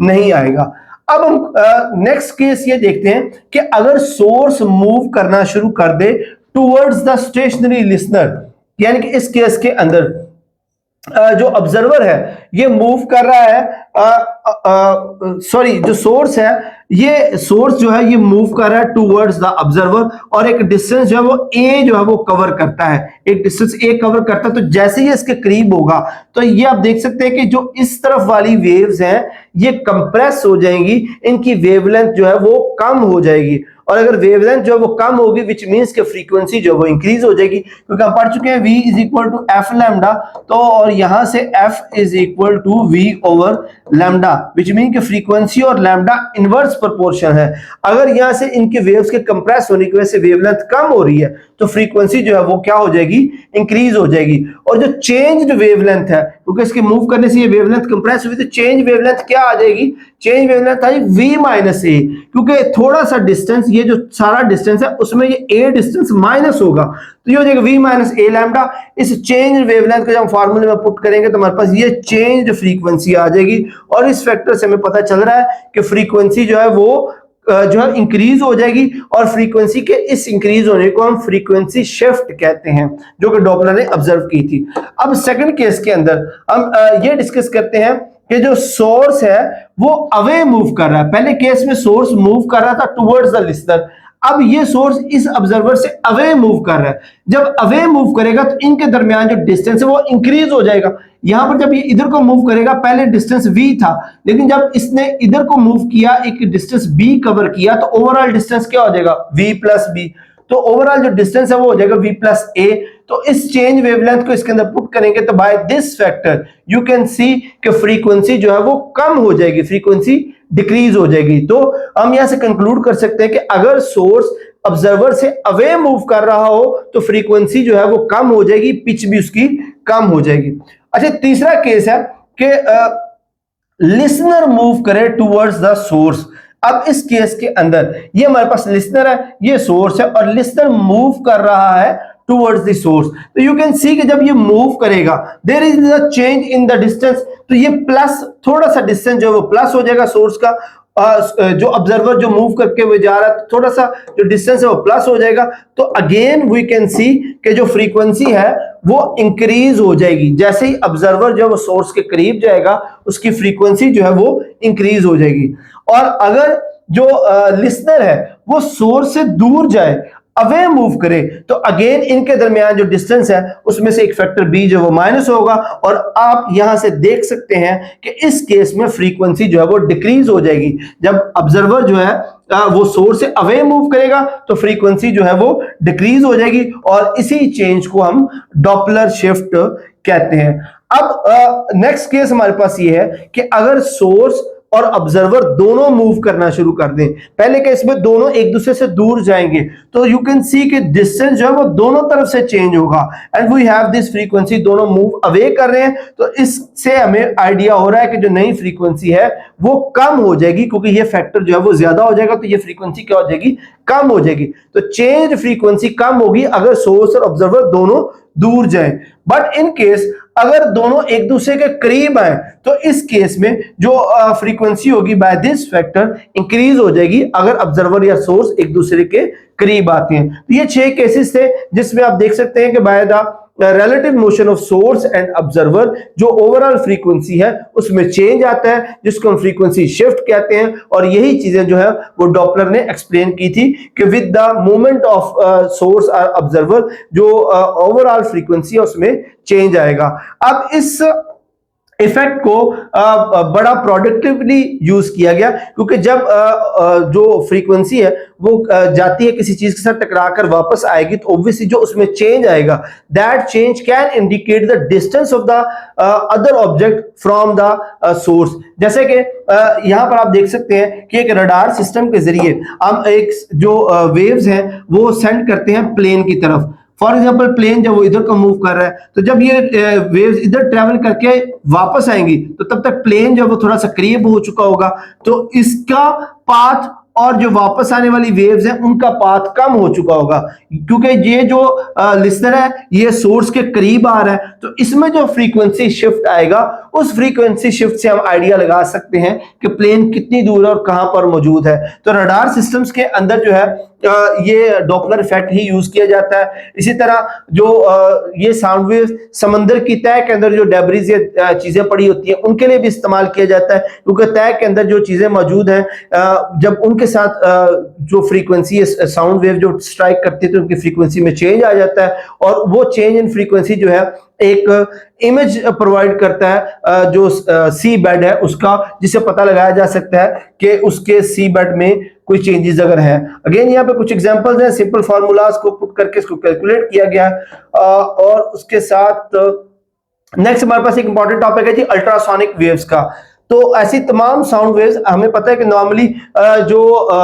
नहीं आएगा। अब हम नेक्स्ट केस ये देखते हैं कि अगर सोर्स मूव करना शुरू कर दे टुवर्ड्स द स्टेशनरी लिसनर, यानी कि इस केस के अंदर जो ऑब्जर्वर है ये मूव कर रहा है, जो सोर्स है ये सोर्स जो है ये मूव कर रहा है टुवर्ड्स द ऑब्जर्वर और एक डिस्टेंस जो है वो a जो है वो कवर करता है, एक डिस्टेंस a कवर करता है। तो जैसे ही इसके करीब होगा तो ये आप देख सकते हैं कि जो इस तरफ वाली वेव्स हैं ये कंप्रेस हो जाएंगी, इनकी वेवलेंथ जो है वो कम हो जाएगी। और अगर वेवलेंथ जो है वो कम होगी विच मींस कि फ्रीक्वेंसी जो है वो इंक्रीज हो जाएगी, क्योंकि हम पढ़ चुके हैं V is equal to F lambda, तो और यहां से F is equal to V over lambda, which mean कि फ्रीक्वेंसी और लैम्डा इनवर्स प्रोपोर्शन है। अगर यहां से इनके वेव्स के कंप्रेस होने की वजह से वेवलेंथ कम हो रही है तो फ्रीक्वेंसी जो है वो क्या हो जाएगी, इंक्रीज हो जाएगी। और जो चेंज्ड वेवलेंथ है क्योंकि इसके मूव करने से ये वेवलेंथ कंप्रेस हुई, तो चेंज वेवलेंथ क्या आ जाएगी, चेंज वेवलेंथ आई v माइनस ए, क्योंकि थोड़ा सा डिस्टेंस, ये जो सारा डिस्टेंस है उसमें ये a डिस्टेंस माइनस होगा, तो ये हो जाएगा v माइनस ए लैम्डा। इस चेंज वेवलेंथ को जब हम फार्मूले में पुट करेंगे तो हमारे पास ये चेंज फ्रीक्वेंसी आ जाएगी, और इस फैक्टर से हमें पता चल रहा है कि फ्रीक्वेंसी जो है वो जो है इंक्रीज हो जाएगी, और फ्रीक्वेंसी के इस इंक्रीज होने को हम फ्रीक्वेंसी शिफ्ट कहते हैं, जो कि डॉपलर ने ऑब्जर्व की थी। अब सेकंड केस के अंदर हम ये डिस्कस करते हैं कि जो सोर्स है वो अवे मूव कर रहा है। पहले केस में सोर्स मूव कर रहा था टुवर्ड्स द लिसनर, अब ये सोर्स इस ऑब्जर्वर से अवे मूव कर रहा है। जब अवे मूव करेगा तो इनके दरमियान जो डिस्टेंस है वो इंक्रीज हो जाएगा। यहां पर जब ये इधर को मूव करेगा, पहले डिस्टेंस v था, लेकिन जब इसने इधर को मूव किया, एक डिस्टेंस b कवर किया, तो ओवरऑल डिस्टेंस क्या हो जाएगा, v प्लस b। तो ओवरऑल जो डिस्टेंस है वो हो जाएगा v प्लस a। तो इस चेंज वेवलेंथ को इसके अंदर पुट करेंगे तो by this factor you can see कि फ्रीक्वेंसी जो है वो कम हो जाएगी, फ्रीक्वेंसी डिक्रीज हो जाएगी। तो हम यहां से कंक्लूड कर सकते हैं कि अगर सोर्स ऑब्जर्वर से अवे मूव कर रहा हो तो फ्रीक्वेंसी जो है वो कम हो जाएगी, पिच भी उसकी कम हो जाएगी। अच्छा, तीसरा केस है कि लिसनर मूव करे टुवर्ड्स द सोर्स। अब इस केस के अंदर ये हमारे पास लिसनर है, ये सोर्स है, और लिसनर मूव कर रहा है टुवर्ड्स द सोर्स। तो यू कैन सी कि जब ये मूव करेगा there is a change in the distance, तो ये प्लस, थोड़ा सा डिस्टेंस जो है वो प्लस हो जाएगा सोर्स का, जो ऑब्जर्वर जो मूव करके हुए जा रहा है, तो थोड़ा सा जो डिस्टेंस है वो प्लस हो जाएगा। तो अगेन वी कैन सी कि जो फ्रीक्वेंसी है वो इंक्रीज हो जाएगी। जैसे ही ऑब्जर्वर जो है वो सोर्स के करीब जाएगा उसकी फ्रीक्वेंसी जो है वो इंक्रीज हो जाएगी। और अगर जो लिसनर है वो सोर्स से दूर जाए, अवे मूव करे, तो अगेन इनके दरमियान जो डिस्टेंस है उसमें से एक फैक्टर b जो वो माइनस होगा, और आप यहां से देख सकते हैं कि इस केस में फ्रीक्वेंसी जो है वो डिक्रीज हो जाएगी। जब ऑब्जर्वर जो है वो सोर्स से अवे मूव करेगा तो फ्रीक्वेंसी जो है वो डिक्रीज हो जाएगी, और इसी चेंज को हम डॉपलर शिफ्ट कहते हैं। अब नेक्स्ट केस हमारे पास ये है कि अगर सोर्स और ऑब्जर्वर दोनों मूव करना शुरू कर दें, पहले केस में दोनों एक दूसरे से दूर जाएंगे, तो यू कैन सी कि डिस्टेंस जो है वो दोनों तरफ से चेंज होगा, and we have this frequency, दोनों मूव अवे कर रहे हैं, तो इससे हमें आइडिया हो रहा है कि जो नई फ्रीक्वेंसी है वो कम हो जाएगी, क्योंकि ये फैक्टर जो है वो ज्यादा हो जाएगा, तो ये फ्रीक्वेंसी क्या हो जाएगी, कम हो जाएगी। तो चेंज फ्रीक्वेंसी कम होगी अगर सोर्स और ऑब्जर्वर दोनों दूर जाएं। बट इन केस अगर दोनों एक दूसरे के करीब आए तो इस केस में जो फ्रीक्वेंसी होगी बाय दिस फैक्टर इंक्रीज हो जाएगी अगर ऑब्जर्वर या सोर्स एक दूसरे के करीब आते हैं। तो ये 6 केसेस थे जिसमें आप देख सकते हैं कि by the relative motion of source and observer जो ओवरऑल फ्रीक्वेंसी है उसमें चेंज आता है, जिसको हम फ्रीक्वेंसी शिफ्ट कहते हैं। और यही चीजें जो है वो डॉपलर ने एक्सप्लेन की थी कि with the movement of source और ऑब्जर्वर जो ओवरऑल फ्रीक्वेंसी है उसमें चेंज आएगा। अब इस इफेक्ट को बड़ा प्रोडक्टिवली यूज किया गया, क्योंकि जब जो फ्रीक्वेंसी है वो जाती है किसी चीज के साथ टकरा कर वापस आएगी, तो ऑब्वियसली जो उसमें चेंज आएगा that change can indicate the distance of the other object from the source. जैसे कि यहां पर आप देख सकते हैं कि एक रडार सिस्टम के जरिए हम एक जो वेव्स हैं वो सेंड करते हैं प्लेन की तरफ। फॉर एग्जाम्पल प्लेन जब वो इधर को मूव कर रहा है, तो जब ये वेव्स इधर ट्रेवल करके वापस आएंगी तो तब तक प्लेन जो वो थोड़ा सा करीब हो चुका होगा, तो इसका पाथ और जो वापस आने वाली वेव्स हैं उनका पाथ कम हो चुका होगा, क्योंकि ये जो लिसनर है ये सोर्स के करीब आ रहा है। तो इसमें जो फ्रीक्वेंसी शिफ्ट आएगा उस फ्रीक्वेंसी शिफ्ट से हम आइडिया लगा सकते हैं कि प्लेन कितनी दूर है और कहां पर मौजूद है। तो रडार सिस्टम्स के अंदर जो है ये डॉपलर इफेक्ट ही यूज किया जाता है। इसी तरह जो ये साउंड वेव समंदर की तह के अंदर जो डेब्रिज या चीजें पड़ी होती हैं उनके लिए भी इस्तेमाल किया जाता है, क्योंकि तह के अंदर जो चीजें मौजूद हैं जब उनके साथ जो फ्रीक्वेंसी साउंड वेव जो स्ट्राइक करती है तो उनकी फ्रीक्वेंसी में चेंज आ जाता है, और वो चेंज इन फ्रीक्वेंसी जो है एक इमेज प्रोवाइड करता है जो सी बेड है उसका, जिससे पता लगाया जा सकता है कि उसके सी बेड में कोई चेंजेस अगर है। अगेन यहाँ पे कुछ एग्जांपल्स हैं, सिंपल फार्मूलाज को पुट करके इसको कैलकुलेट किया गया है। और उसके साथ नेक्स्ट हमारे पास एक इंपॉर्टेंट टॉपिक है जी अल्ट्रासोनिक वेव्स का। तो ऐसी तमाम साउंड वेव्स हमें पता है कि नॉर्मली जो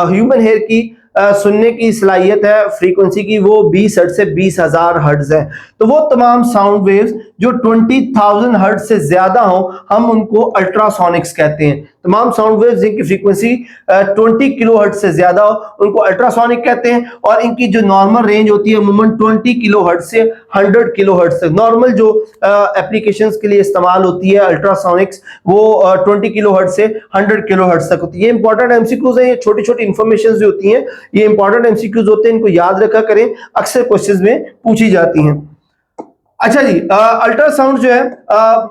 ह्यूमन हेयर की सुनने की सलाहियत है फ्रीक्वेंसी की वो 20 हर्ट्ज से 20,000 हर्ट्ज है। तो वो तमाम साउंड वेव्स जो 20,000 हर्ट्ज से ज्यादा हो हम उनको अल्ट्रासोनिक्स कहते हैं। तमाम साउंड वेव्स जिनकी फ्रीक्वेंसी 20 किलो हर्ट्ज से ज्यादा हो उनको अल्ट्रासोनिक कहते हैं, और इनकी जो नॉर्मल रेंज होती है अमूमन 20 किलो हर्ट्ज से 100 किलो हर्ट्ज तक। नॉर्मल जो एप्लीकेशंस के लिए इस्तेमाल होती है अल्ट्रासोनिक्स वो 20 किलो हर्ट्ज से 100 किलो हर्ट्ज तक होती है। ये इंपॉर्टेंट एमसीक्यूज हैं, ये छोटी छोटी इंफॉर्मेशन जो होती हैं ये इंपॉर्टेंट एमसीक्यूज होते हैं, इनको याद रखा करें, अक्सर क्वेश्चंस में पूछी जाती हैं। अच्छा जी, अल्ट्रासाउंड जो है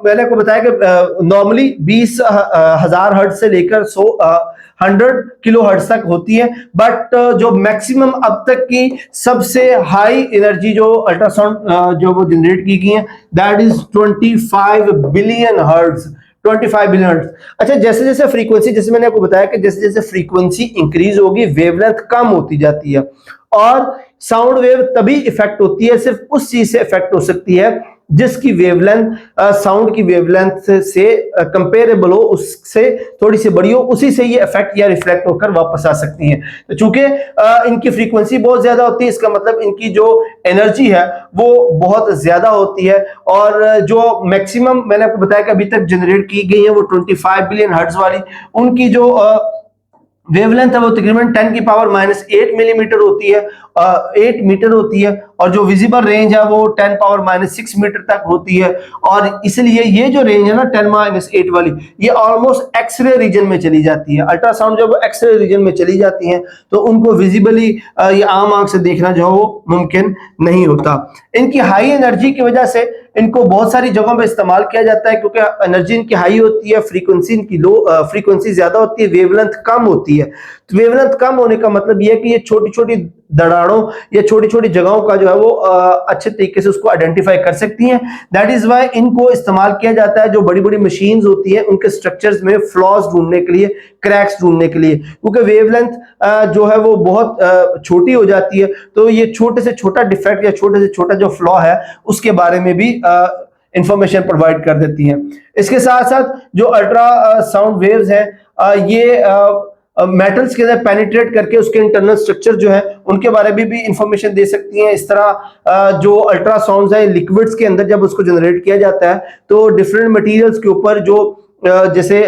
मैंने आपको बताया कि नॉर्मली 20,000 हर्ट्ज से लेकर 100 किलो हर्ट्ज तक होती है, बट जो मैक्सिमम अब तक की सबसे हाई एनर्जी जो अल्ट्रासाउंड जो वो जनरेट की गई है that is 25 billion hertz. 25 billion hertz. अच्छा, जैसे जैसे फ्रीक्वेंसी, जैसे मैंने आपको बताया कि जैसे जैसे फ्रीक्वेंसी इंक्रीज होगी वेवलेंथ कम होती जाती है, और साउंड वेव तभी इफेक्ट होती है, सिर्फ उस चीज से इफेक्ट हो सकती है जिसकी वेवलेंथ साउंड की वेवलेंथ से कंपेरेबल हो, उससे थोड़ी सी बड़ी हो, उसी से ये इफेक्ट या रिफ्लेक्ट होकर वापस आ सकती है। तो चूंकि इनकी फ्रीक्वेंसी बहुत ज्यादा होती है, इसका मतलब इनकी जो एनर्जी है वो बहुत ज्यादा होती है, और जो मैक्सिमम मैंने आपको बताया कि अभी तक जनरेट की गई है वो 25 बिलियन हर्ट्ज वाली, उनकी जो वेवलेंथ है वो तकरीबन 10 की पावर -8 मिलीमीटर होती है, 8 मीटर होती है, और जो विजिबल रेंज है वो 10 पावर -6 मीटर तक होती है। और इसलिए ये जो रेंज है ना 10-8 वाली, ये ऑलमोस्ट एक्सरे रीजन में चली जाती है। अल्ट्रासाउंड जब एक्सरे रीजन में चली जाती हैं तो उनको विजिबली या आम आंख से देखना जो है वो मुमकिन नहीं होता। इनकी हाई एनर्जी की वजह से इनको बहुत सारी जगहों पे इस्तेमाल किया जाता है, क्योंकि एनर्जी इनकी हाई होती है, फ्रीक्वेंसी इनकी लो, फ्रीक्वेंसी ज्यादा होती है, वेवलेंथ कम होती है। तो वेवलेंथ कम होने का मतलब यह है कि ये छोटी छोटी दरारों या छोटी छोटी जगहों का जो है वो अच्छे तरीके से उसको आइडेंटिफाई कर सकती हैं। दैट इज वाई इनको इस्तेमाल किया जाता है जो बड़ी बड़ी मशीन्स होती हैं उनके स्ट्रक्चर्स में फ्लॉज ढूंढने के लिए, क्रैक्स ढूंढने के लिए, क्योंकि वेवलेंथ जो है वो बहुत छोटी हो जाती है। तो ये छोटे से छोटा डिफेक्ट या छोटे से छोटा जो फ्लॉ है उसके बारे में भी इंफॉर्मेशन प्रोवाइड कर देती हैं। इसके साथ साथ जो अल्ट्रा साउंड वेव्स हैं ये मेटल्स के अंदर पेनिट्रेट करके उसके इंटरनल स्ट्रक्चर जो है उनके बारे में भी इंफॉर्मेशन दे सकती हैं। इस तरह जो अल्ट्रासाउंड्स है लिक्विड्स के अंदर जब उसको जनरेट किया जाता है तो डिफरेंट मटेरियल्स के ऊपर जो जैसे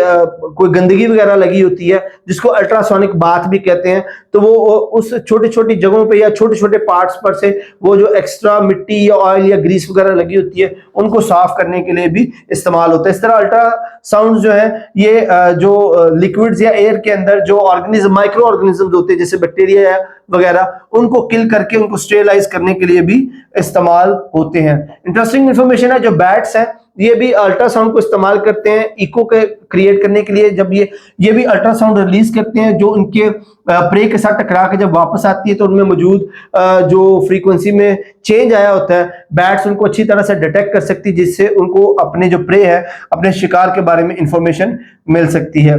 कोई गंदगी वगैरह लगी होती है जिसको अल्ट्रासोनिक बाथ भी कहते हैं, तो वो उस छोटी छोटी जगहों पे या छोटे छोटे पार्ट्स पर से वो जो एक्स्ट्रा मिट्टी या ऑयल या ग्रीस वगैरह लगी होती है उनको साफ करने के लिए भी इस्तेमाल होता है। इस तरह अल्ट्रासाउंड जो है ये जो लिक्विड्स या एयर के अंदर जो ऑर्गेनिज्म, माइक्रो ऑर्गेनिज्म होते हैं जैसे बैक्टीरिया वगैरह, उनको किल करके उनको स्टेरिलाइज करने के लिए भी इस्तेमाल होते हैं। इंटरेस्टिंग इंफॉर्मेशन है, जो बैट्स हैं ये भी अल्ट्रासाउंड को इस्तेमाल करते हैं इको के क्रिएट करने के लिए। जब ये भी अल्ट्रासाउंड रिलीज करते हैं जो उनके प्रे के साथ टकरा के जब वापस आती है तो उनमें मौजूद जो फ्रीक्वेंसी में चेंज आया होता है बैट्स उनको अच्छी तरह से डिटेक्ट कर सकती है, जिससे उनको अपने जो प्रे है, अपने शिकार के बारे में इंफॉर्मेशन मिल सकती है।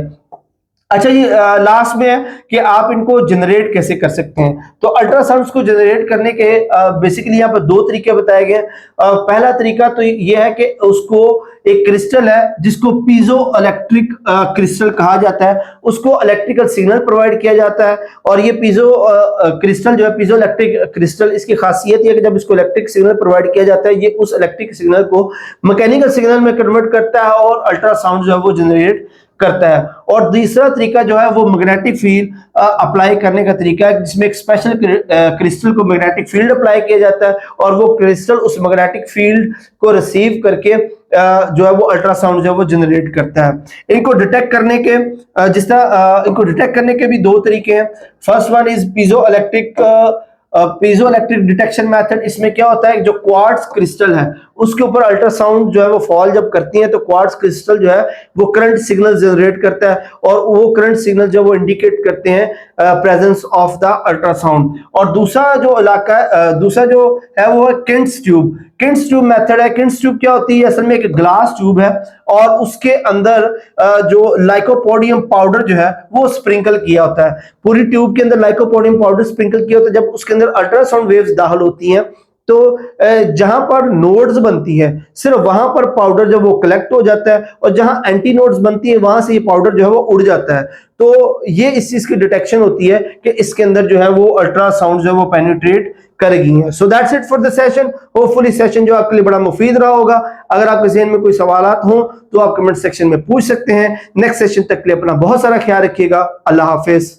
अच्छा ये लास्ट में है कि आप इनको जनरेट कैसे कर सकते हैं। तो अल्ट्रासाउंड्स को जनरेट करने के बेसिकली यहाँ पर दो तरीके बताए गए हैं। पहला तरीका तो ये है कि उसको एक क्रिस्टल है जिसको पीजो इलेक्ट्रिक क्रिस्टल कहा जाता है, उसको इलेक्ट्रिकल सिग्नल प्रोवाइड किया जाता है। और ये पीजो क्रिस्टल जो है, पीजो इलेक्ट्रिक क्रिस्टल, इसकी खासियत ये है कि जब इसको इलेक्ट्रिक सिग्नल प्रोवाइड किया जाता है ये उस इलेक्ट्रिक सिग्नल को मैकेनिकल सिग्नल में कन्वर्ट करता है और अल्ट्रासाउंड जो है वो जनरेट करता है। और दूसरा तरीका जो है वो मैग्नेटिक फील्ड अप्लाई करने का तरीका है, जिसमें एक स्पेशल क्रिस्टल को मैग्नेटिक फील्ड अप्लाई किया जाता है और वो क्रिस्टल उस मैग्नेटिक फील्ड को रिसीव करके जो है वो अल्ट्रासाउंड जो है वो जनरेट करता है। इनको डिटेक्ट करने के जिस तरह इनको डिटेक्ट करने के भी दो तरीके हैं। First one is piezo electric detection method. इसमें क्या होता है, जो क्वार्ट्ज क्रिस्टल है उसके ऊपर अल्ट्रासाउंड जो है वो फॉल जब करती है तो क्वार्ट्ज क्रिस्टल जो है वो करंट सिग्नल जनरेट करता है और वो करंट सिग्नल जो वो इंडिकेट करते हैं प्रेजेंस ऑफ द अल्ट्रासाउंड। और दूसरा जो इलाका दूसरा जो है वो है किन्ट्स ट्यूब। किन्ट्स ट्यूब मेथड है। किन्ट्स ट्यूब क्या होती है, असल में एक ग्लास ट्यूब है और उसके अंदर जो लाइकोपोडियम पाउडर जो है वो स्प्रिंकल किया होता है। पूरी ट्यूब के अंदर लाइकोपोडियम पाउडर स्प्रिंकल किया होता है। जब उसके अंदर अल्ट्रासाउंड वेव्स दाखिल होती हैं तो जहां पर नोड्स बनती है सिर्फ वहां पर पाउडर जब वो कलेक्ट हो जाता है, और जहां एंटी नोड्स बनती है वहां से ये पाउडर जो है वो उड़ जाता है। तो ये इस चीज की डिटेक्शन होती है कि इसके अंदर जो है वो अल्ट्रासाउंड जो है वो पेनिट्रेट करेगी। So that's it for the session. Hopefully session जो आपके लिए बड़ा मुफीद रहा होगा। अगर आपके ज़हन में कोई सवालात हो तो आप कमेंट सेक्शन में पूछ सकते हैं। नेक्स्ट सेशन तक के लिए अपना बहुत सारा ख्याल रखिएगा। अल्लाह हाफिज।